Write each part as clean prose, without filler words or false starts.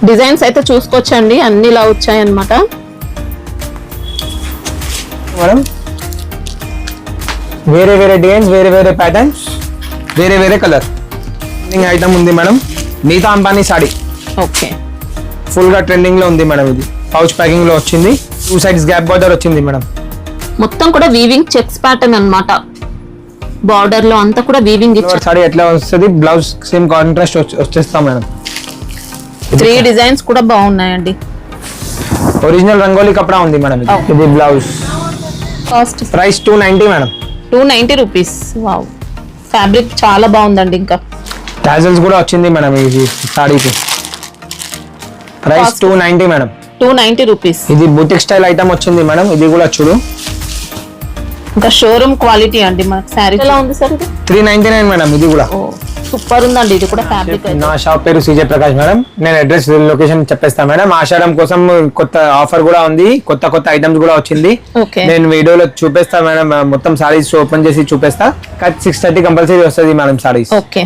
Designs అయితే చూసుకోవచ్చండి, అన్ని ఇలా వచ్చాయి అన్నమాట మేడం. వేరే వేరే డిజైన్స్, వేరే వేరే ప్యాటర్న్స్, వేరే వేరే కలర్ ఐటమ్ ఉంది madam. Nita Ambani sari okay, full గా ట్రెండింగ్ లో ఉంది మేడం. ఇది పౌచ్ ప్యాకింగ్ లో వచ్చింది, 2 సైడ్స్ గ్యాప్ బార్డర్ వచ్చింది మేడం. మొత్తం కూడా వీవింగ్ చెక్స్ ప్యాటర్న్ అన్నమాట. బార్డర్ లో అంతా కూడా వీవింగ్ ఇచ్చారు. సాడీ ఎట్లా వస్తుంది, బ్లౌజ్ సేమ్ కాంట్రాస్ట్ వచ్చేస్తాం మేడం. 3 డిజైన్స్ కూడా బాగున్నాయండి. ఒరిజినల్ రంగోలీ కపడా ఉంది మేడం. ఇది blouse. Cost price 290 madam. 290 rupees. Wow, fabric చాలా బాగుందండి. ఇంకా టాజల్స్ కూడా వచ్చింది మేడం ఈ సాడీకి. Price 290 madam. 290 రూపీస్. ఇది బుటిక్ స్టైల్ ఐటమ్ వచ్చింది మేడం. ఇది కూడా చూడు, ఇంకా షోరూమ్ క్వాలిటీ అండి. మనకి శారీ ఎలా ఉంది సార్ ఇది? 399 మేడం. ఇది కూడా సూపర్ ఉందండి. ఇది కూడా ఫ్యాబ్రిక్. నా షాప్ పేరు సిజే ప్రకాష్ మేడం. నేను అడ్రస్ లొకేషన్ చెప్పేస్తాను మేడం. ఆషాఢం కోసం కొత్త ఆఫర్ కూడా ఉంది, కొత్త కొత్త ఐటమ్స్ కూడా వచ్చింది. నేను వీడియోలో చూపిస్తా మేడం. మొత్తం సారీస్ ఓపెన్ చేసి చూపిస్తా. 630 కంపల్సరీ వస్తుంది మేడం సారీస్. ఓకే,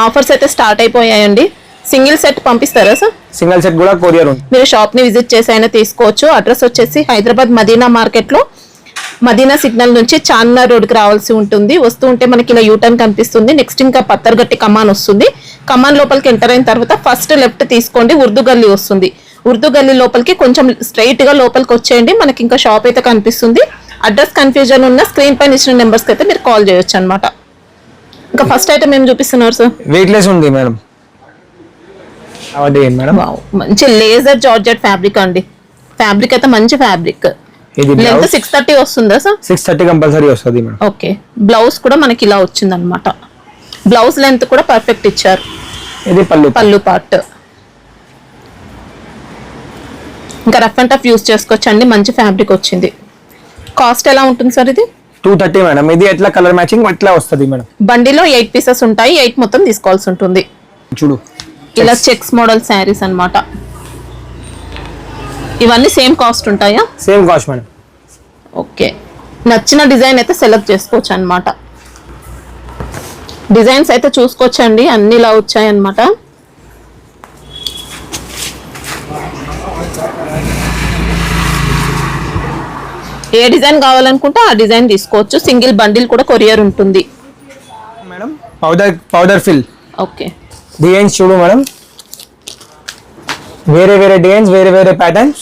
ఆఫర్స్ అయితే స్టార్ట్ అయిపోయాయండి. సింగిల్ సెట్ పంపిస్తారా సార్? సింగిల్ సెట్ కూడా కొరియర్ ఉంది. మీరు షాప్ ని విజిట్ చేసి అయినా తీసుకోవచ్చు. అడ్రస్ వచ్చేసి హైదరాబాద్ మదీనా మార్కెట్ లో, మదీనా సిగ్నల్ నుంచి చార్మినార్ రోడ్ కి రావాల్సి ఉంటుంది. వస్తూ ఉంటే మనకి ఇలా యూటర్న్ కనిపిస్తుంది. నెక్స్ట్ ఇంకా పత్తర్గట్టి కమాన్ వస్తుంది. కమాన్ లోపలికి ఎంటర్ అయిన తర్వాత ఫస్ట్ లెఫ్ట్ తీసుకోండి, ఉర్దూ గల్లీ వస్తుంది. ఉర్దూ గల్లీ లోపలికి కొంచెం స్ట్రైట్ గా లోపలికి వచ్చేయండి. మనకి ఇంకా షాప్ అయితే కనిపిస్తుంది. అడ్రస్ కన్ఫ్యూజన్ ఉన్న స్క్రీన్ పైన ఇచ్చిన నెంబర్స్ కి అయితే మీరు కాల్ చేయొచ్చు అనమాట. ఇంకా ఫస్ట్ ఐటమ్ ఏం చూపిస్తున్నారు సార్? వెయిట్ లెస్ ఉంది మేడం. మంచి లేజర్ జార్జెట్ ఫ్యాబ్రిక్ అండి. ఫ్యాబ్రిక్ అయితే మంచి ఫ్యాబ్రిక్. లెంత్ 630 వస్తుందా సార్? 630 కంపల్సరీ వస్తుంది మేడం. ఓకే, బ్లౌజ్ కూడా మనకి ఇలా వచ్చింది అనమాట. బ్లౌజ్ లెంత్ కూడా పర్ఫెక్ట్ ఇచ్చారు. ఇది పళ్ళు పార్ట్. ఇంకా రఫ్ అండ్ టఫ్ యూస్ చేసుకోవచ్చు అండి. మంచి ఫ్యాబ్రిక్ వచ్చింది. కాస్ట్ ఎలా ఉంటుంది సార్ ఇది? 230 మేడం. ఇది ఎట్లా కలర్ మ్యాచింగ్ ఎట్లా వస్తుంది మేడం. బండిలో 8 పీసెస్ ఉంటాయి. 8 మొత్తం తీసుకోవాల్సి ఉంటుంది. చూడు, ఇలా చెక్స్ మోడల్ శారీస్ అన్నమాట. ఇవన్నీ సేమ్ కాస్ట్ ఉంటాయా? Same cost madam. ఓకే, నచ్చిన డిజైన్ అయితే సెలెక్ట్ చేసుకోవచ్చు అన్నమాట. డిజైన్స్ అయితే చూసుకోవచ్చండి, అన్ని ఇలా వచ్చాయి అన్నమాట. ఏ డిజైన్ కావాలనుకుంటే ఆ డిజైన్ తీసుకోవచ్చు. సింగిల్ బండిల్ కూడా కొరియర్ ఉంటుంది madam. Powder fill. Okay, designs చూడు మేడం. వేరే వేరే డిజైన్స్, వేరే వేరే ప్యాటర్న్స్,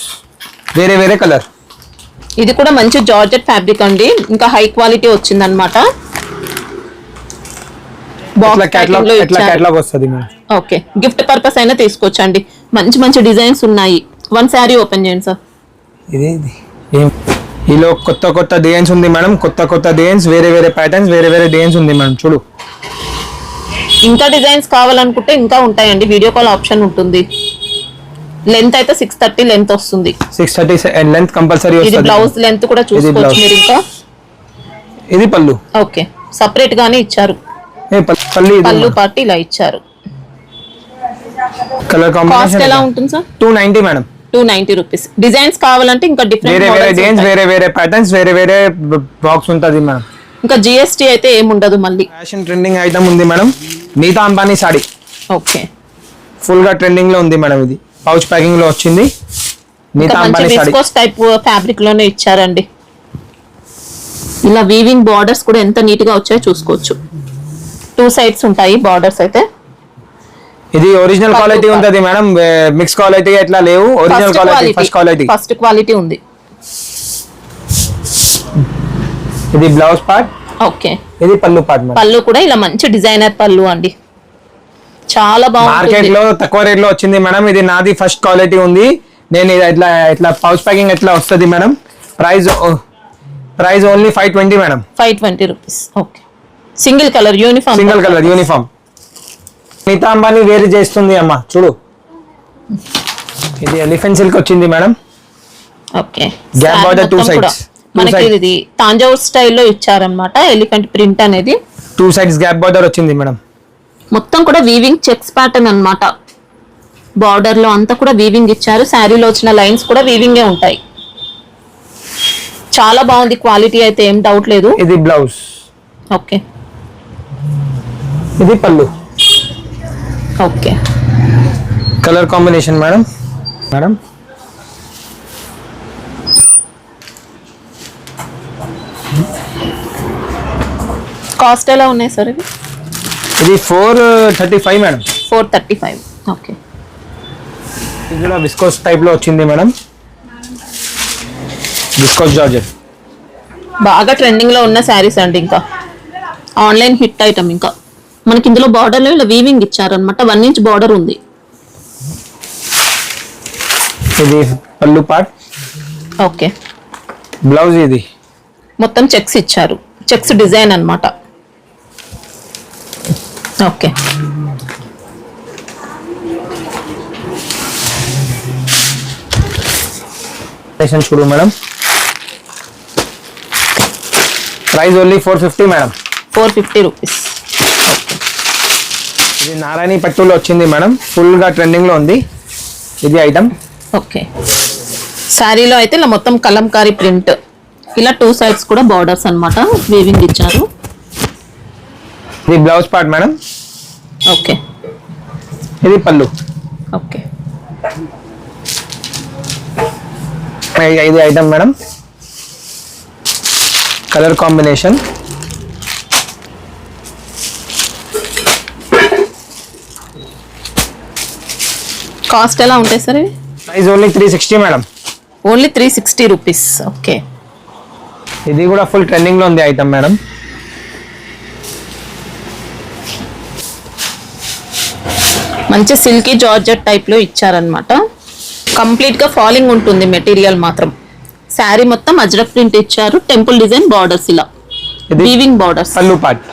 వేరే వేరే కలర్. ఇది కూడా మంచి జార్జెట్ ఫ్యాబ్రిక్ అండి. ఇంకా హై క్వాలిటీ వచ్చింది అనమాట. ఓకే, గిఫ్ట్ పర్పస్ అయినా తీసుకోవచ్చు అండి. మంచి మంచి డిజైన్స్ ఉన్నాయి. 1 శారీ ఓపెన్ చేయండి సార్. ఈలో కొత్త కొత్త డిజైన్స్ ఉంది మేడం. కొత్త కొత్త డిజైన్స్, వేరే వేరే ప్యాటర్న్స్, వేరే వేరే డిజైన్స్ ఉంది మేడం. చూడు, ఇంకా డిజైన్స్ కావాలనుకుంటే ఇంకా ఉంటాయండి. వీడియో కాల్ ఆప్షన్ ఉంటుంది. లెంత్ అయితే 630 లెంత్ వస్తుంది. 630 లెంత్ కంపల్సరీ వస్తుంది. ఇది బ్లౌజ్ లెంత్ కూడా చూసుకోవచ్చు మీరు. ఇంకా ఇది పళ్ళు. ఓకే, సెపరేట్ గానే ఇచ్చారు. పళ్ళు పార్టీ ఇలా ఇచ్చారు. కలర్ కాంబినేషన్ కాస్ట్ ఎలా ఉంటుంది సార్? 290 మేడం. 290 రూపీస్. డిజైన్స్ కావాలంటే ఇంకా డిఫరెంట్ వేరే వేరే డిజైన్స్, వేరే వేరే ప్యాటర్న్స్, వేరే వేరే బాక్స్ ఉంటుంది మేడం. ఇంకా జిఎస్టీ అయితే ఏముండదు. మళ్ళీ ఫ్యాషన్ ట్రెండింగ్ ఐటమ్ ఉంది madam. Nita Ambani sari. Okay, full గా ట్రెండింగ్ లో ఉంది మేడం. ఇది పౌచ్ ప్యాకింగ్ లో వచ్చింది. నీతా అంబానీ సాడీ టైప్ ఫ్యాబ్రిక్ లోనే ఇచ్చారండి. ఇలా వీవింగ్ బార్డర్స్ కూడా ఎంత నీట్ గా వచ్చాయో చూసుకోవచ్చు. 2 సైడ్స్ ఉంటాయి బార్డర్స్ అయితే. ఇది ఒరిజినల్ క్వాలిటీ ఉంటది మేడం. మిక్స్ క్వాలిటీ ఎట్లా లేవు. ఒరిజినల్ క్వాలిటీ, ఫస్ట్ క్వాలిటీ ఉంది. ఇది బ్లౌజ్ పార్ట్. ఓకే, ఇది పళ్ళు పార్ట్. పళ్ళు కూడా ఇలా మంచి డిజైనర్ పళ్ళు అండి. చాలా బాగుంది. మార్కెట్ లో తక్కువ రేట్ లో వచ్చింది మేడం. ఇది నాది ఫస్ట్ క్వాలిటీ ఉంది. నేను ఇట్లా ఇట్లా పౌచ్ ప్యాకింగ్ ఎట్లా వస్తుంది madam. Price only 520 madam. 520 rupees. Okay, single colour uniform. Single colour uniform. Nita Ambani వేరు చేస్తుంది అమ్మా. చూడు, ఇది ఎలిఫెంట్ సిల్క్ వచ్చింది madam. Okay, gap border 2 sides. మనకి ఇది తాంజావూర్ స్టైల్లో ఇచ్చారన్నమాట. ఎలిఫెంట్ ప్రింట్ అనేది 2 సైడ్స్ గ్యాప్ బార్డర్ వచ్చింది మేడం. మొత్తం కూడా వీవింగ్ చెక్స్ ప్యాటర్న్ అన్నమాట. బార్డర్ లో అంతా కూడా వీవింగ్ ఇచ్చారు. శారీలో వచ్చిన లైన్స్ కూడా వీవింగే ఉంటాయి. చాలా బాగుంది. క్వాలిటీ అయితే ఏం డౌట్ లేదు. ఇది బ్లౌజ్. ఓకే, ఇది pallu. Okay, colour combination madam. Cost ఎలా ఉన్నాయి సార్ ఇవి? ఇది 435 మేడం. 435. ఓకే. ఇది కూడా విస్కోస్ టైప్ లో వచ్చింది మేడం. విస్కోస్ జార్జెట్ బాగా ట్రెండింగ్ లో ఉన్న శారీస్ అండి. ఇంకా ఆన్లైన్ హిట్ ఐటమ్. ఇంకా మనకి ఇందులో బార్డర్ లో ఇలా వీవింగ్ ఇచ్చారనమాట. 1 ఇంచ్ బార్డర్ ఉంది. ఇది పల్లు పార్ట్. ఓకే. బ్లౌజ్ ఇది మొత్తం చెక్స్ ఇచ్చారు. చెక్స్ డిజైన్ అన్నమాట. ఓకే. చూడు madam. Price only 450 madam. 450 rupees. ఇది నారాయణి పట్టులో వచ్చింది మేడం. ఫుల్ గా ట్రెండింగ్ లో ఉంది ఇది ఐటమ్. ఓకే. శారీలో అయితే ఇలా మొత్తం కలంకారీ ప్రింట్. ఇలా 2 సైడ్స్ కూడా బార్డర్స్ అన్నమాట. వీవింగ్ ఇచ్చారు. ఇది బ్లౌజ్ పార్ట్ మేడం. ఓకే. ఇది పళ్ళు. ఓకే. ఇది item madam. Colour combination. Cost ఎలా ఉంటాయి సార్ ఇవి? Price only 360 madam. Only 360 rupees. Okay. ఇది కూడా ఫుల్ ట్రెండింగ్ లో ఉంది ఐటమ్ మేడం. మంచి సిల్కీ జార్జెట్ టైప్ లో ఇచ్చారనమాట. కంప్లీట్ గా ఫాలింగ్ ఉంటుంది మెటీరియల్ మాత్రం. శారీ మొత్తం అజ్రక్ ప్రింట్ ఇచ్చారు. టెంపుల్ డిజైన్ బార్డర్స్ ఇలా వీవింగ్ బార్డర్స్. పల్లు పార్ట్.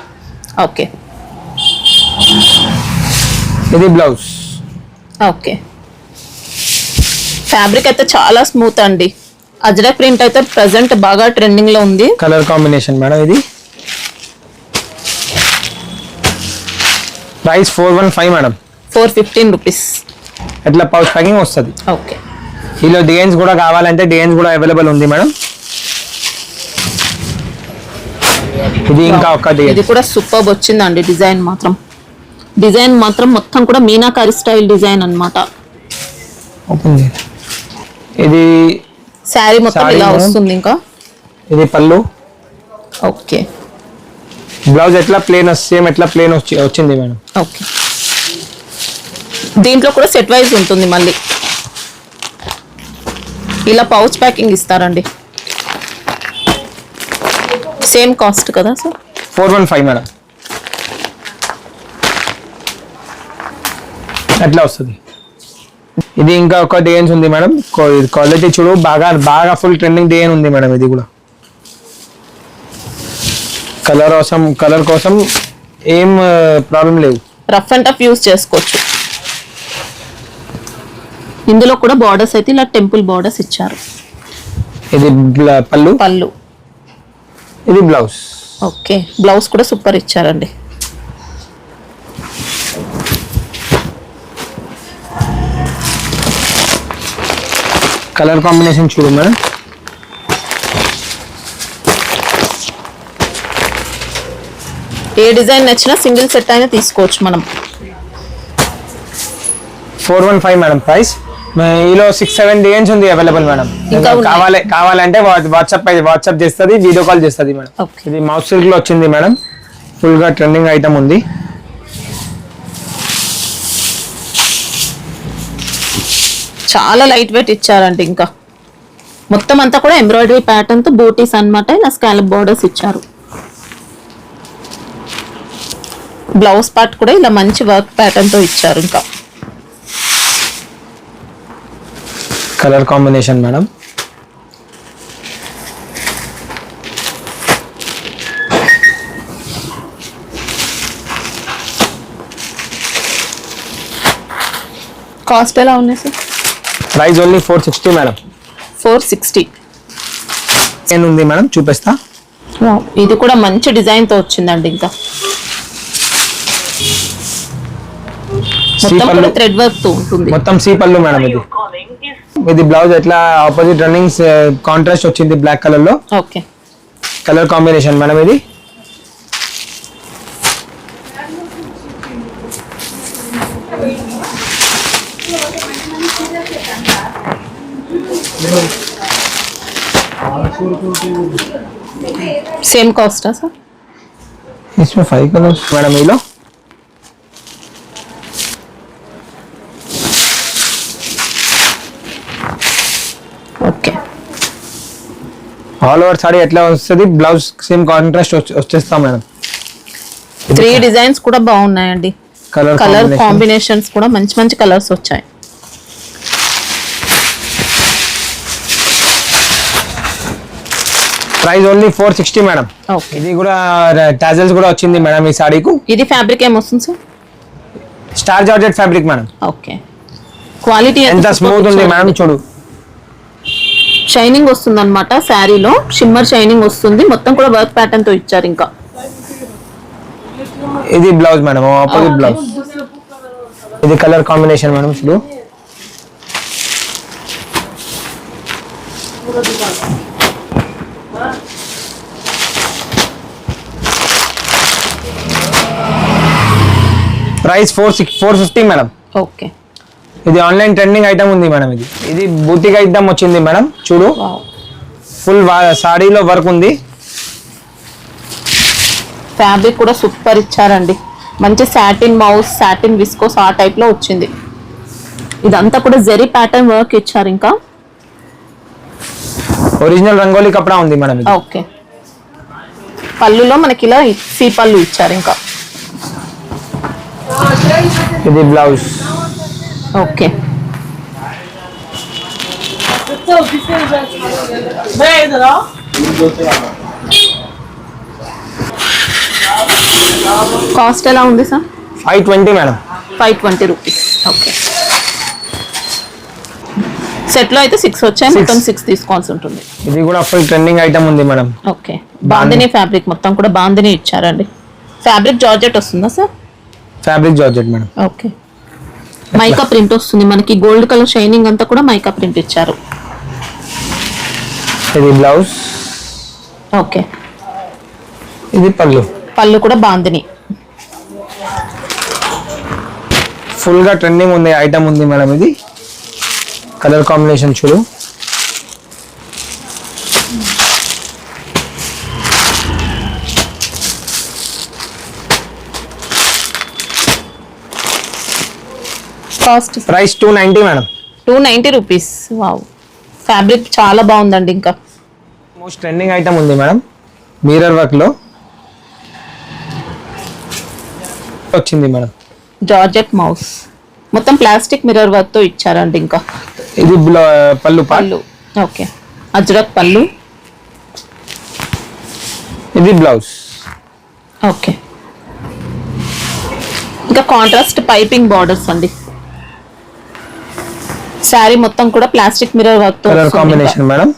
ఓకే. ఇది బ్లౌజ్. ఓకే. ఫ్యాబ్రిక్ అయితే చాలా స్మూత్ అండి. అజ్రక్ ప్రింట్ అయితే ప్రెసెంట్ బాగా ట్రెండింగ్ లో ఉంది. Colour combination madam. ఇది ప్రైస్ 415 మేడం. 415 రూపీస్. ఎట్లా పౌచ్ ప్యాకింగ్ వస్తుంది. ఓకే. ఇలా డిజైన్స్ కూడా కావాలంటే డిజైన్స్ కూడా అవైలబుల్ ఉంది మేడం. ఇది ఇంకా ఒక డిజైన్. ఇది కూడా సూపర్ వచ్చిందండి. డిజైన్ మాత్రం మొత్తం కూడా మీనాకారి స్టైల్ డిజైన్ అన్నమాట. ఓపెన్ చేయండి. ఇది శారీ మొత్తం ఇలా వస్తుంది. ఇంకా ఇది పళ్ళు. ఓకే. బ్లౌజ్ ఎట్లా ప్లేన్ సేమ్ ఎట్లా ప్లేన్ వచ్చింది మేడం. ఓకే. దీంట్లో కూడా సెట్ వైజ్ ఉంటుంది. మళ్ళీ ఇలా పౌచ్ ప్యాకింగ్ ఇస్తారండి. సేమ్ కాస్ట్ కదా సార్? 415 మేడం. ఎట్లా వస్తుంది. ఇది ఇంకా ఒక డిజైన్స్ ఉంది మేడం. క్వాలిటీ చూడు బాగా ఫుల్ ట్రెండింగ్ డిజైన్ ఉంది మేడం. ఇది కూడా కలర్ కోసం ఏం ప్రాబ్లం లేదు. రఫ్ అండ్ టఫ్ యూస్ చేసుకోవచ్చు. ఇందులో కూడా బార్డర్స్ అయితే ఇలా టెంపుల్ బార్డర్స్ ఇచ్చారు. ఇది పళ్ళు. ఇది బ్లౌజ్. ఓకే. బ్లౌజ్ కూడా సూపర్ ఇచ్చారండి. కలర్ కాంబినేషన్ చూడు మేడం. ఏ డిజైన్ నచ్చినా సింగిల్ సెట్ అయినా తీసుకోవచ్చు మనం. 415 మేడం ప్రైస్. ఈలో 6-7 డిజైన్స్ ఉంది అవైలబుల్ మేడం. ఇంకా కావాలంటే వాట్సాప్ చేస్తుంది, వీడియో కాల్ చేస్తుంది మేడం. ఇది మౌస్ సిల్క్ లో వచ్చింది మేడం. ఫుల్ గా ట్రెండింగ్ ఐటమ్ ఉంది. చాలా లైట్ వెయిట్ ఇచ్చారండి. ఇంకా మొత్తం అంతా కూడా ఎంబ్రాయిడరీ ప్యాటర్న్ తో బూటీస్ అన్నమాట. ఇలా స్కాలప్ బార్డర్స్ ఇచ్చారు. బ్లౌజ్ పార్ట్ కూడా ఇలా మంచి వర్క్ ప్యాటర్న్ తో ఇచ్చారు. ఇంకా కలర్ కాంబినేషన్ మేడం. కాస్ట్ ఎలా ఉన్నాయి సార్? Price only 460 madam. 460 ఉంది మేడం. చూపిస్తా. ఇది కూడా మంచి డిజైన్ తో వచ్చిందండి. ఇంకా మొత్తం కూడా థ్రెడ్ వర్క్ తో ఉంటుంది. మొత్తం సీ పళ్ళు మేడం. ఇది బ్లౌజ్ ఎట్లా ఆపోజిట్ రన్నింగ్ కాంట్రాస్ట్ వచ్చింది బ్లాక్ కలర్ లో. ఓకే. Colour combination madam. ఇది సేమ్ కాస్టా సార్? इसमें 5 कलर्स मैडम ये लो। ఓకే. ఆల్ ఓవర్ సారీ ఎట్లా వస్తుంది, బ్లౌజ్ సేమ్ కాంట్రాస్ట్ వచ్చేస్తాం మేడం. 3 డిజైన్స్ కూడా బాగున్నాయండి. కలర్ కాంబినేషన్స్ కూడా మంచి మంచి కలర్స్ వచ్చాయి. Price only 460 madam. ఓకే. ఇది కూడా టాజల్స్ కూడా వచ్చింది మేడం ఈ సారీకు. ఇది ఫ్యాబ్రిక్ ఏమొస్తుంది sir? Star georgette fabric madam. Okay. Quality ఎంత స్మూత్ ఉంది మేడం, చూడు. షైనింగ్ వస్తుంది అనమాట శారీలో, షిమ్మర్ షైనింగ్ వస్తుంది. మొత్తం కూడా వర్క్ ప్యాటర్న్ తో ఇచ్చారు. ఇంకా ఇది బ్లౌజ్ మేడం, ఆపోజిట్ బ్లౌజ్. ఇది కలర్ కాంబినేషన్ మేడం, చూడు. Price 450 madam. ఓకే. ఇది ఆన్లైన్ ట్రెండింగ్ ఐటమ్ ఉంది మేడం. ఇది బూటిక్ ఐటమ్ వచ్చింది మేడం, చూడు. ఫుల్ సాడీలో వర్క్ ఉంది. ఫ్యాబ్రిక్ కూడా సూపర్ ఇచ్చారండి. మంచి సాటిన్ మౌస్, సాటిన్ విస్కోస్ ఆ టైప్ లో వచ్చింది. ఇదంతా కూడా జెరీ ప్యాటర్న్ వర్క్ ఇచ్చారు. ఇంకా ఒరిజినల్ రంగోలీ కపడా ఉంది మేడం. ఓకే. పళ్ళులో మనకి ఇలా సీ పళ్ళు ఇచ్చారు. ఇంకా ఇది బ్లౌజ్. ఓకే. కాస్ట్ ఎలా ఉంది sir? 520 madam. 520 rupees. Okay. Set లో అయితే 6 వచ్చాయి, మొత్తం 6 తీసుకోవాల్సి ఉంటుంది. ఇది కూడా ఫుల్ ట్రెండింగ్ ఐటమ్ ఉంది మేడం. ఓకే. బాందిని ఫ్యాబ్రిక్, మొత్తం కూడా బాందిని ఇచ్చారండి. ఫ్యాబ్రిక్ జార్జెట్ వస్తుందా sir? Fabric georgette madam. Okay. Mica print వస్తుంది మనకి, గోల్డ్ కలర్ షైనింగ్ అంతా కూడా మైకా ప్రింట్ ఇచ్చారు. ఇది బ్లౌజ్. ఓకే. ఇది పళ్ళు. పళ్ళు కూడా బాందిని. ఫుల్ గా ట్రెండింగ్ ఉంది ఐటమ్ ఉంది మేడం. ఇది కలర్ కాంబినేషన్ చూడు. Cost price 290 madam. 290 rupees. Wow, fabric చాలా బాగుందండి. ఇంకా మోస్ట్ ట్రెండింగ్ ఐటమ్ ఉంది మేడం, మిర్రర్ వర్క్ లో వచ్చింది మేడం. జార్జెట్ మౌస్, మొత్తం ప్లాస్టిక్ మిర్రర్ వర్క్ తో ఇచ్చారండి. ఇంకా ఇది పళ్ళు. పళ్ళు. ఓకే. అజ్రక్ పళ్ళు. ఇది బ్లౌజ్. ఓకే. ఇంకా కాంట్రాస్ట్ పైపింగ్ బార్డర్స్ అండి. శారీ మొత్తం కూడా ప్లాస్టిక్ మిర్రర్ వర్క్ తో కలర్ కాంబినేషన్ మేడం.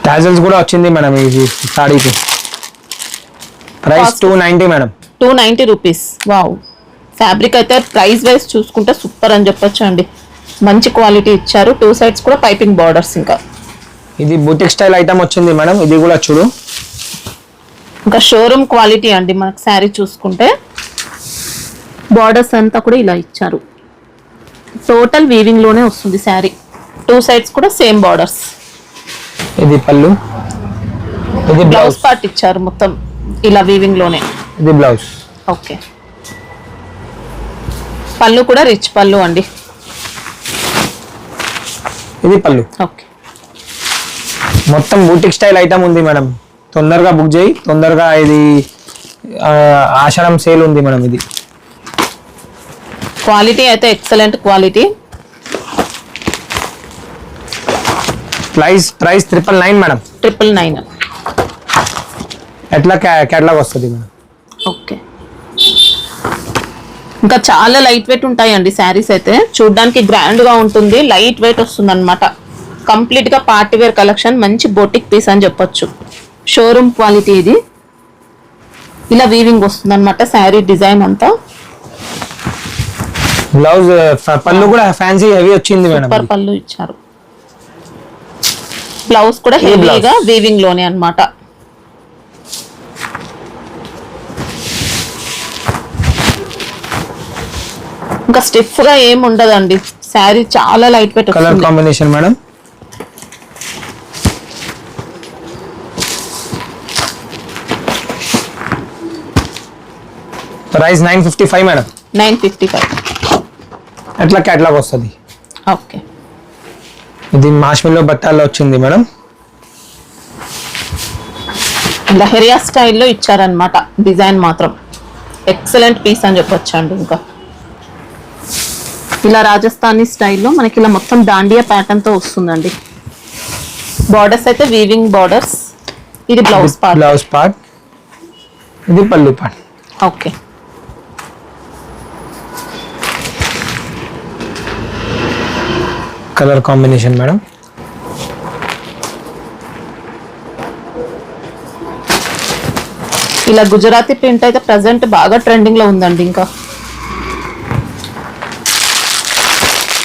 టాజల్స్ కూడా వచ్చింది మేడం ఈ సారీకి. Price 290 madam. 290 rupees. Wow, fabric అయితే ప్రైస్ వైజ్ చూసుకుంటే సూపర్ అని చెప్పొచ్చు అండి. మంచి క్వాలిటీ ఇచ్చారు. 2 సైడ్స్ కూడా పైపింగ్ బార్డర్స్. ఇంకా ఇది బుటిక్ స్టైల్ ఐటమ్ వచ్చింది మేడం. ఇది కూడా చూడు. ఇంకా షోరూమ్ క్వాలిటీ అండి. మనకు శారీ చూసుకుంటే బార్డర్స్ అంతా కూడా ఇలా ఇచ్చారు. టోటల్ వీవింగ్ లోనే వస్తుంది శారీ. 2 సైడ్స్ కూడా సేమ్ బార్డర్స్. ఇది పళ్ళు. ఇది బ్లౌజ్ పార్ట్ ఇచ్చారు మొత్తం ఇలా వీవింగ్ లోనే. ఇది బ్లౌజ్. ఓకే. పళ్ళు కూడా రిచ్ పళ్ళు అండి. ఇది పళ్ళు. ఓకే. మొత్తం బూటిక్ స్టైల్ ఐటమ్ ఉంది మేడం. తొందరగా బుక్ చేయి, తొందరగా. ఇది ఆషాఢం సేల్ ఉంది మేడం. ఇది క్వాలిటీ అయితే ఎక్సలెంట్ క్వాలిటీ. Price 999 madam. 999. ఎట్లా కేటలాగ్ వస్తుంది మేడం. ఓకే. ఇంకా చాలా లైట్ వెయిట్ ఉంటాయండి శారీస్ అయితే. చూడడానికి గ్రాండ్ గా ఉంటుంది, లైట్ వెయిట్ వస్తుంది అనమాట. కంప్లీట్ గా పార్టీ వేర్ కలెక్షన్, మంచి బొటిక్ పీస్ అని చెప్పొచ్చు. షోరూమ్ క్వాలిటీ ఇది. ఇలా వీవింగ్ వస్తుంది అనమాట శారీ డిజైన్ అంతా. బ్లౌజ్ పళ్ళు కూడా ఫ్యాన్సీ హెవీ వచ్చింది మేడం. సూపర్ పళ్ళు ఇచ్చారు. బ్లౌజ్ కూడా హెవీగా వీవింగ్ లోనే అన్నమాట. ఇంకా స్టిఫ్ గా ఏం ఉండదండి, శారీ చాలా light weight colour combination madam. Price 955 madam. 955. అట్లా క్యాటలాగ్ వస్తుంది. ఓకే, ఇది మార్ష్మెల్లో బత్తాల్లో వచ్చింది మేడం. లహరియా స్టైల్లో ఇచ్చారనమాట. డిజైన్ మాత్రం ఎక్సలెంట్ పీస్ అని చెప్పొచ్చు అండి. ఇంకా ఇలా రాజస్థానీ స్టైల్లో మనకి ఇలా మొత్తం దాండియా ప్యాటర్న్ తో వస్తుందండి. బార్డర్స్ అయితే వీవింగ్ బార్డర్స్. ఇది బ్లౌజ్ పార్ట్. ఇది పల్లు part. Okay, colour combination madam. ఇలా గుజరాతీ ప్రింట్ అయితే ప్రజెంట్ బాగా ట్రెండింగ్ లో ఉందండి. ఇంకా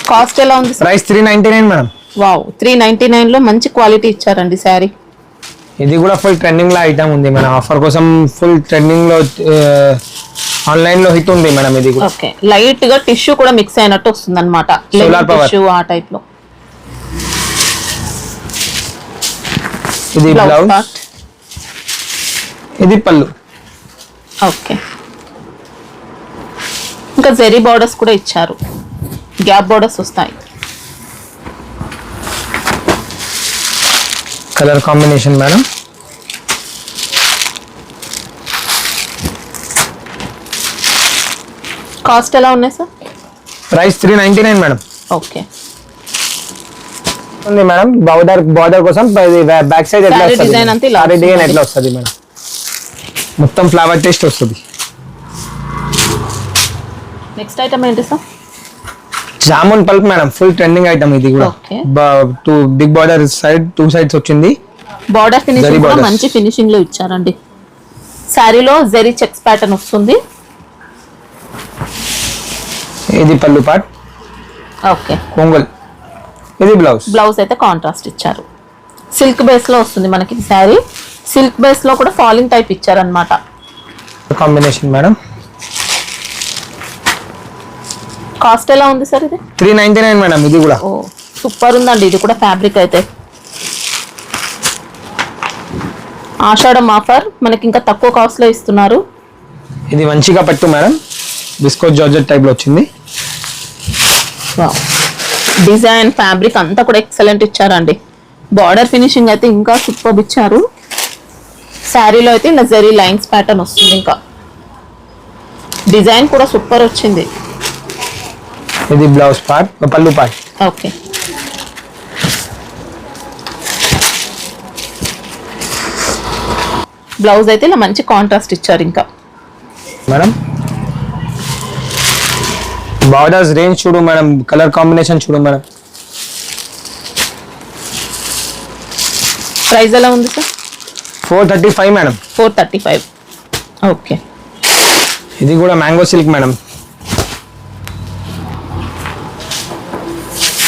కాస్ట్ ఎలా ఉంది? Price 399 madam. వావ్, 399 లో మంచి క్వాలిటీ ఇచ్చారండి శారీ. ఇది కూడా ఫుల్ ట్రెండింగ్ లో ఐటమ్ ఉంది మన ఆఫర్ కోసం. ఫుల్ ట్రెండింగ్ లో ఆన్లైన్ లో హిట్ ఉంది మేడం. ఇది కూడా ఓకే, లైట్ గా టిష్యూ కూడా మిక్స్ అయినట్టు వస్తుంది అనమాట. టిష్యూ ఆ టైప్ లో. ఇది బ్లౌజ్, ఇది పళ్ళు. ఓకే, ఇంకా జెరీ బార్డర్స్ కూడా ఇచ్చారు, గ్యాప్ బార్డర్స్ వస్తాయి. Colour combination madam. కాస్ట్ ఎలా ఉన్నాయి సార్? Price 399 madam. ఓకే, ఉంది మేడం. బార్డర్ కోసం బ్యాక్ సైడ్ ఎట్లా వస్తుంది, డిజైన్ అంతా ఇలా డిజైన్ ఎట్లా వస్తుంది మేడం. మొత్తం ఫ్లవర్ టేస్ట్ వస్తుంది. నెక్స్ట్ ఐటమ్ ఏంటి sir? Jamun pulp madam. Full trending item ఇది కూడా. Okay. Two big border side, two sides వచ్చింది. బార్డర్ ఫినిషింగ్ కూడా మంచి ఫినిషింగ్ లో ఇచ్చారండి. శారీలో జెరీ చెక్స్ ప్యాటర్న్ వస్తుంది. ఇది పళ్ళు పార్ట్. ఓకే, కొంగల్. ఇది బ్లౌజ్ అయితే కాంట్రాస్ట్ ఇచ్చారు. సిల్క్ బేస్ లో వస్తుంది మనకి శారీ. సిల్క్ బేస్ లో కూడా ఫాలింగ్ టైప్ ఇచ్చారనమాట. Combination madam. కాస్ట్ ఎలా ఉంది సార్? ఇది 399 మేడం. ఇది కూడా ఓ సూపర్ ఉందండి. ఇది కూడా ఫ్యాబ్రిక్ అయితే ఆషాఢం ఆఫర్ మనకి ఇంకా తక్కువ కాస్ట్ లో ఇస్తున్నారు. ఇది మంచిగా పట్టు మేడం. బిస్కో జార్జెట్ టైప్ లో వచ్చింది. డిజైన్ ఫ్యాబ్రిక్ అంతా కూడా ఎక్సలెంట్ ఇచ్చారండి. బార్డర్ ఫినిషింగ్ అయితే ఇంకా సూపర్ ఇచ్చారు. శారీలో అయితే ఇలా జరీ లైన్స్ ప్యాటర్న్ వస్తుంది. ఇంకా డిజైన్ కూడా సూపర్ వచ్చింది. ఇది బ్లౌజ్ పార్ట్, పళ్ళు పార్ట్. ఓకే, బ్లౌజ్ అయితే ఇలా మంచి కాంట్రాస్ట్ ఇచ్చారు. ఇంకా మేడం బార్డర్స్ రేంజ్ చూడు మేడం. కలర్ కాంబినేషన్ చూడు మేడం. ప్రైస్ ఎలా ఉంది సార్? 435 మేడం. 435. ఓకే, ఇది కూడా mango silk madam.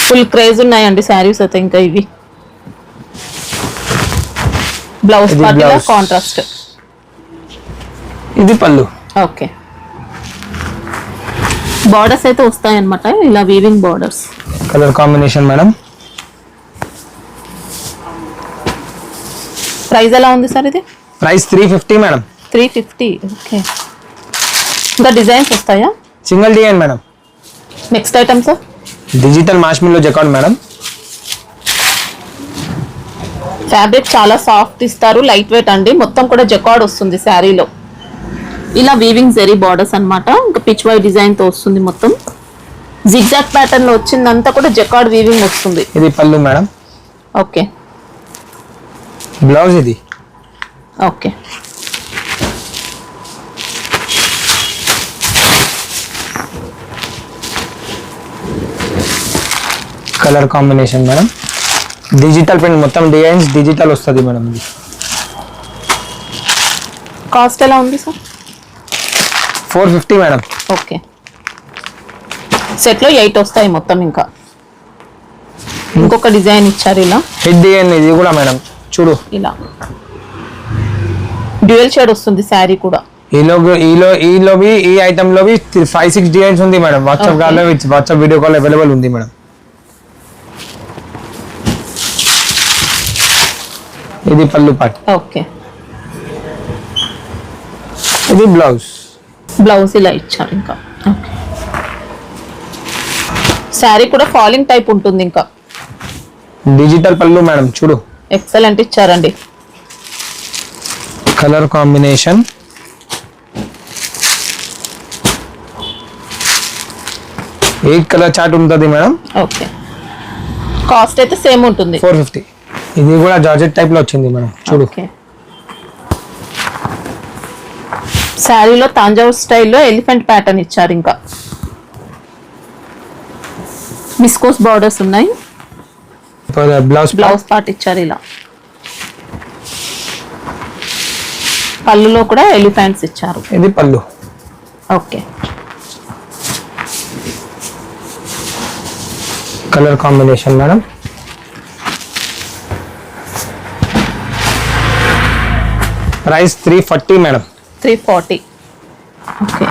Full craze ఉన్నాయండి శారీస్ అయితే. ఇంకా ఇవి బ్లౌజ్ పార్ట్ కాంట్రాస్ట్. ఇది పళ్ళు. ఓకే, బార్డర్స్ అయితే వస్తాయి అన్నమాట. ఇలా weaving borders. Colour combination madam. Price ఎలా ఉంది సార్? ఇది ప్రైస్ 350 మేడం. 350. ఓకే, ఇంకా డిజైన్స్ వస్తాయా? Single design madam. Next item sir? Digital మార్ష్మెల్లో jacquard madam. Fabric చాలా సాఫ్ట్ ఇస్తారు, లైట్ వెయిట్ అండి. మొత్తం కూడా జకార్డ్ వస్తుంది శారీలో. ఇలా వీవింగ్ జెరీ బార్డర్స్ అన్నమాట. ఇంకా పిచ్ వై డిజైన్ తో వస్తుంది. మొత్తం జిగ్జాగ్ ప్యాటర్న్ లో వచ్చిందంతా కూడా జకార్డ్ వీవింగ్ వస్తుంది. ఇది పళ్ళు మేడం. ఓకే, బ్లౌజ్ ఇది. Okay, colour combination madam. Digital print, మొత్తం డిజైన్స్ డిజిటల్ వస్తుంది మేడం. ఇది కాస్ట్ ఎలా ఉంది సార్? 450 మేడం. ఓకే, సెట్ లో 8 వస్తాయి మొత్తం. ఇంకా ఇంకొక డిజైన్ ఇచ్చారు ఇలా. హిట్ డిజైన్ ఇది కూడా మేడం. చూడు ఇలా డ్యూయల్ షేడ్ వస్తుంది శారీ కూడా. ఈ ఐటమ్ లో 5-6 డిజైన్స్ ఉంది మేడం. వాట్సాప్ కాల్ లో వాట్సాప్ వీడియో కాల్ అవైలబుల్ ఉంది మేడం. ఇది పళ్ళు పార్ట్. ఓకే, ఇది బ్లౌజ్ ఇలా ఇచ్చారు. ఇంకా ఓకే, శారీ కూడా ఫాలింగ్ టైప్ ఉంటుంది. ఇంకా డిజిటల్ పళ్ళు మేడం, చూడు ఎక్సలెంట్ ఇచ్చారండి. కలర్ కాంబినేషన్, 8 కలర్ చార్ట్ ఉంటుంది మేడం. ఓకే, కాస్ట్ అయితే సేమ్ ఉంటుంది, 450. ఇది కూడా జార్జెట్ టైప్ లో వచ్చింది మేడం, చూడు. శారీలో తాంజావూర్ స్టైల్లో ఎలిఫెంట్ ప్యాటర్న్ ఇచ్చారు. ఇంకా మిస్కోస్ బార్డర్స్ ఉన్నాయి. బ్లౌజ్ పార్ట్ ఇచ్చారు ఇలా. పళ్ళులో కూడా ఎలిఫెంట్స్ ఇచ్చారు. ఇది pallu. Okay, colour combination madam. Price 340 madam. 340. Okay,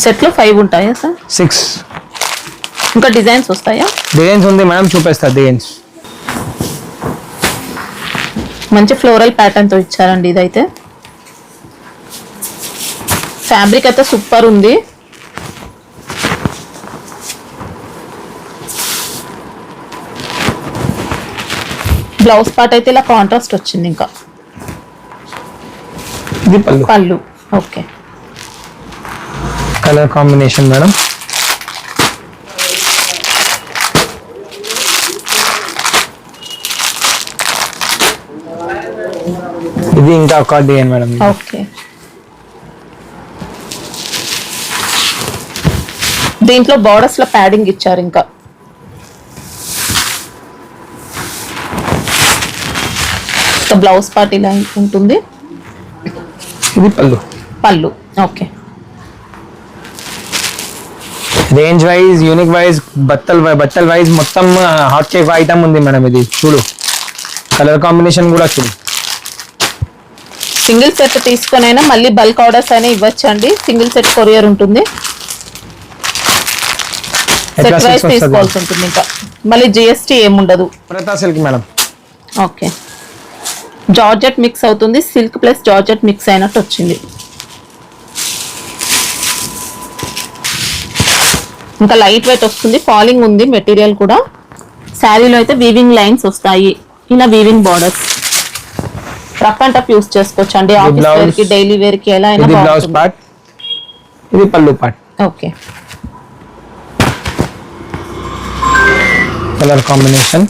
set లో 5 ఉంటాయా సార్? 6. ఇంకా డిజైన్స్ వస్తాయా? డిజైన్స్ ఉంది మేడం, చూపిస్తా డిజైన్స్. మంచి ఫ్లోరల్ ప్యాటర్న్ తో ఇచ్చారండి. ఇదైతే ఫ్యాబ్రిక్ అయితే సూపర్ ఉంది. బ్లౌజ్ పార్ట్ అయితే ఇలా కాంట్రాస్ట్ వచ్చింది. ఇంకా ఇది pallu. Okay, colour combination madam. ఇది ఇంకా ఒక డిజైన్ మేడం. ఓకే, దీంట్లో బార్డర్స్ లో ప్యాడింగ్ ఇచ్చారు. ఇంకా బ్లౌజ్ పార్ట్ ఇలా ఉంటుంది. ఇది pallu. Okay, range wise, unique wise, బట్టల్ వైజ్ మొత్తం హాట్ కేక్ ఐటమ్ ఉంది మేడం. ఇది చూడు, కలర్ కాంబినేషన్ కూడా చూడు. సింగిల్ సెట్ తీసుకొనైనా మళ్ళీ బల్క్ ఆర్డర్స్ అయినా ఇవ్వచ్చండి. సింగిల్ సెట్ కొరియర్ ఉంటుంది. సెట్ వైజ్ తీసుకోవాల్సి ఉంటుంది. ఇంకా మళ్ళీ జిఎస్టీ ఏముండదు. ప్రతా silk madam. Okay, georgette mix అవుతుంది. సిల్క్ ప్లస్ జార్జెట్ మిక్స్ అయినట్టు వచ్చింది. ఇంకా లైట్ వెయిట్ వస్తుంది. ఫాలింగ్ ఉంది మెటీరియల్ కూడా. శారీలో అయితే వీవింగ్ లైన్స్ వస్తాయి. ఇలా weaving borders rough and tough use చేసుకోవచ్చు అండి. ఆఫీస్ వేర్ కి, డైలీ వేర్ కి ఎలా అయినా. ఇది బ్లౌజ్ పార్ట్, ఇది pallu part. Okay, colour combination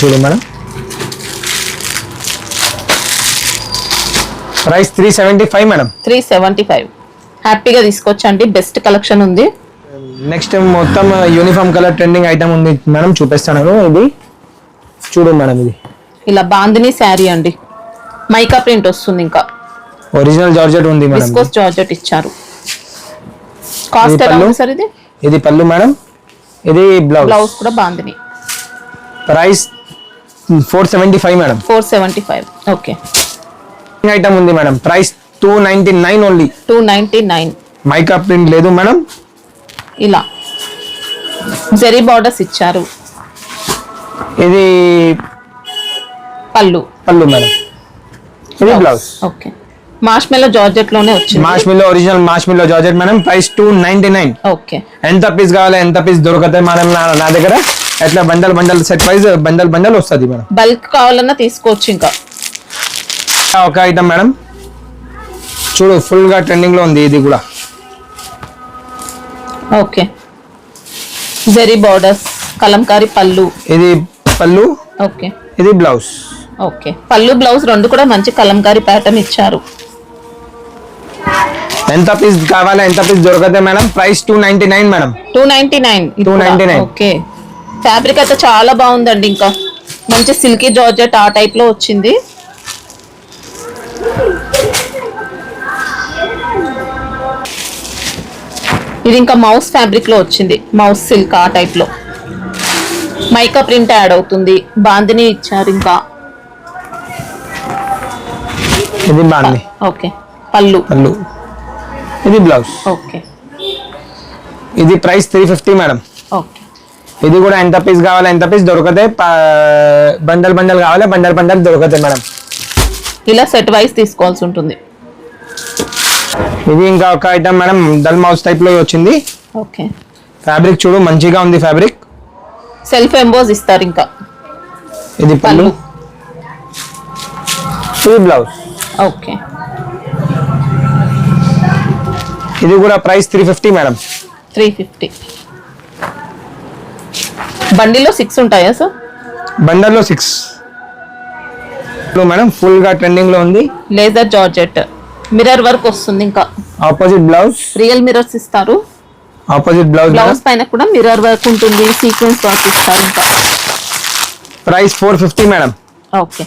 చూడు మేడం. Price 375 madam. 375. హ్యాపీగా తీసుకోవచ్చండి. బెస్ట్ కలెక్షన్ ఉంది. నెక్స్ట్ మొత్తం యూనిఫామ్ కలర్ ట్రెండింగ్ ఐటమ్ ఉంది మేడం, చూపిస్తాను. ఇది చూడు మేడం, ఇది ఇలా బాందిని శారీ అండి. మైకా ప్రింట్ వస్తుంది. ఇంకా ఒరిజినల్ జార్జెట్ ఉంది మేడం. విస్కోస్ జార్జెట్ ఇచ్చారు. కాస్ట్ ఎలా ఉంది సార్ ఇది? ఇది పళ్ళు మేడం, ఇది బ్లౌజ్ కూడా bandhani. Price 475 madam. 475. Okay, item ఉంది మేడం. Price 299 only. 299. మైకా ప్రింట్ లేదు మేడం. ఇలా జరీ బార్డర్స్ ఇచ్చారు. ఇది పళ్ళు మేడం, ఇది బ్లౌజ్. ఓకే, మార్ష్మెల్లో జార్జెట్ లోనే వచ్చింది. మార్ష్మెల్లో original మార్ష్మెల్లో georgette madam. Price 299. Okay, ఎంత పీస్ కావాలి, ఎంత పీస్ దొరుకుతాయి మేడం నా దగ్గర. ఎట్లా బండల్ సెట్ వైజ్ బండల్ వస్తుంది మేడం. బల్క్ కావాలన్నా తీసుకోవచ్చు. ఇంకా ఒక ఐటమ్ మేడం, చూడు ఫుల్ గా ట్రెండింగ్ లో ఉంది. ఇది కూడా ఓకే, జరీ బార్డర్స్, కలంకారీ పళ్ళు. ఇది పళ్ళు. ఓకే, ఇది బ్లౌజ్. ఓకే, పళ్ళు బ్లౌజ్ రెండు కూడా మంచి కలంకారీ ప్యాటర్న్ ఇచ్చారు. ఎంత పీస్ కావాలి, ఎంత పీస్ దొరకతే madam. Price 299 madam. 299. Okay, fabric అయితే చాలా బాగుందండి. ఇంకా మంచి సిల్కీ జార్జెట్ ఆ టైప్ లో వచ్చింది. ఇది ఇంకా మౌస్ ఫ్యాబ్రిక్ లో వచ్చింది. మౌస్ సిల్క్ ఆ టైప్ లో. మైకా ప్రింట్ యాడ్ అవుతుంది. బాందిని ఇచ్చారు. ఇంకా ఇది బాగుంది. ఓకే, పళ్ళు. పళ్ళు. ఇది బ్లౌజ్. ఓకే, ఇది ప్రైస్ 350 మేడం. ఓకే. ఇది కూడా ఎంత పీస్ కావాలి ఎంత పీస్ దొరుకుతాయి, బండల్ బండల్ కావాలి బండల్ బండల్ దొరుకుతాయి మేడం. ఇలా సెట్ వైస్ తీసుకోవాల్సి ఉంటుంది. ఇది ఇంకా ఒక item madam, dull mouse type లో వచ్చింది. ఓకే, ఫ్యాబ్రిక్ చూడు మంచిగా ఉంది ఫ్యాబ్రిక్. సెల్ఫ్ ఎంబోజ్ ఇస్తారు. ఇంకా ఇది పళ్ళు. ఇది బ్లౌజ్. ఓకే, ఇది కూడా ప్రైస్ 350 మేడం. 350. బండిలో 6 ఉంటాయా సార్? బండల్లో 6 మేడం. ఫుల్ గా ట్రెండింగ్ లో ఉంది. లేజర్ జార్జెట్ మిర్రర్ వర్క్ వస్తుంది. ఇంకా ఆపోజిట్ బ్లౌజ్, రియల్ మిర్రర్స్ ఇస్తారు. Opposite blouse. బ్లౌజ్ పైన కూడా మిర్రర్ వర్క్ ఉంటుంది, సీక్వెన్స్ వర్క్ ఇస్తారు. ఇంకా ప్రైస్ 450 మేడం. ఓకే,